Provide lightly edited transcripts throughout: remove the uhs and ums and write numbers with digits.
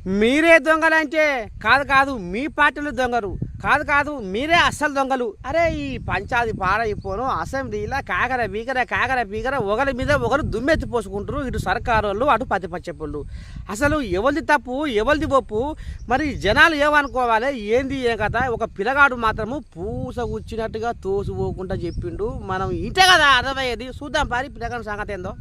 మీరే దొంగలంటే కాదు కాదు మీ పార్టీలు దొంగలు కాదు కాదు మీరే అస్సలు దొంగలు. అరే ఈ పంచాయతీ పాడైపోను అసెంబ్లీలో కాకర బీగర ఒకరి మీద ఒకరు దుమ్మెత్తి పోసుకుంటారు. ఇటు సర్కారు వాళ్ళు అటు పచ్చపళ్ళు. అసలు ఎవరిది తప్పు ఎవరిది ఒప్పు? మరి జనాలు ఏమనుకోవాలి ఏంది ఏం కథ? ఒక పిల్లగాడు మాత్రము పూస కూర్చున్నట్టుగా తోసిపోకుండా చెప్పిండు. మనం ఇంటే కదా అర్థమయ్యేది. చూద్దాం పారి పిల్లగాడు సంగతి ఏందో.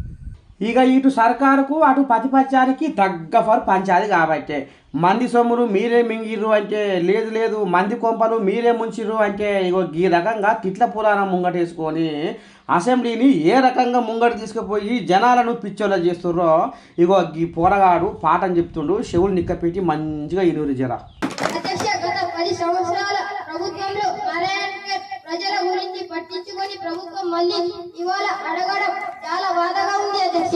ఇక ఇటు సర్కారుకు అటు పచ్చారికి తగ్గ పంచాది కాబట్టి మంది సొమ్మును మీరే మింగిర్రు అంటే లేదు లేదు, మంది కొంపలు మీరే ముంచిర్రు అంటే ఇగో ఈ రకంగా తిట్ల పురాణం ముంగటేసుకొని అసెంబ్లీని ఏ రకంగా ముంగట తీసుకుపోయి జనాలను పిచ్చోళ్ళ చేస్తుర్రో ఇగో ఈ పోరగాడు పాఠం చెప్తుండు. చెవులు నిక్కపెట్టి మంచిగా ఇనురు జర. ప్రజల గురించి పట్టించుకొని ప్రభుత్వం మళ్ళీ ఇవాళ అడగడం చాలా బాధగా ఉంది అధ్యక్ష.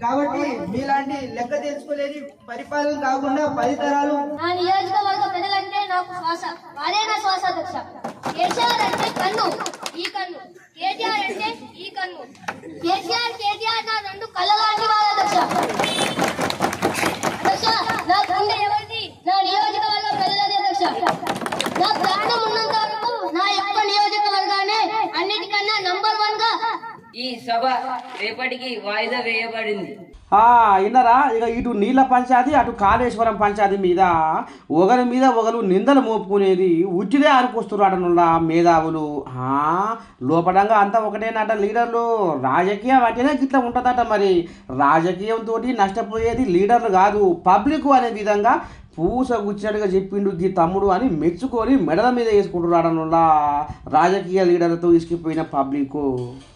కాబట్టి మీలాంటి లెక్క తెలుసుకోలేని పరిపాలన కాకుండా 10 తరాలు నా నియోజకవర్గ ప్రజలంటే నాకు శ్వాస, వారే నా శ్వాస అధ్యక్ష. కేసీఆర్ అంటే కన్ను, ఈ కన్ను. కేటీఆర్ అంటే ఈ కన్ను. కేటీఆర్ నా 2 కళ్ళలాంటి వారు అధ్యక్ష. నా గుండె ఎవరిది? నా నియోజకవర్గ ప్రజలది అధ్యక్ష. నా ప్రాణం ఉన్నంత వరకు నా యొక్క నియోజకవర్గాన్ని అన్నిటికన్నా నంబర్ 1 గా ఈ సభ రేపటికి వాయిదా వేయబడింది. విన్నారా? ఇక ఇటు నీళ్ళ పంచాయతీ అటు కాళేశ్వరం పంచాయతీ మీద ఒకరి మీద ఒకరు నిందలు మోపుకునేది ఉట్టిదే అనుకొస్తున్నారు మేధావులు. లోపడంగా అంతా ఒకటేనట లీడర్లు. రాజకీయం అంటేనే గిట్లా ఉంటుందట. మరి రాజకీయంతో నష్టపోయేది లీడర్లు కాదు పబ్లిక్ అనే విధంగా పూస గుచ్చినట్టుగా చెప్పిండు గీ తమ్ముడు అని మెచ్చుకొని మెడల మీద వేసుకుంటున్నాడనులా రాజకీయ లీడర్లతో ఇసుకిపోయిన పబ్లిక్.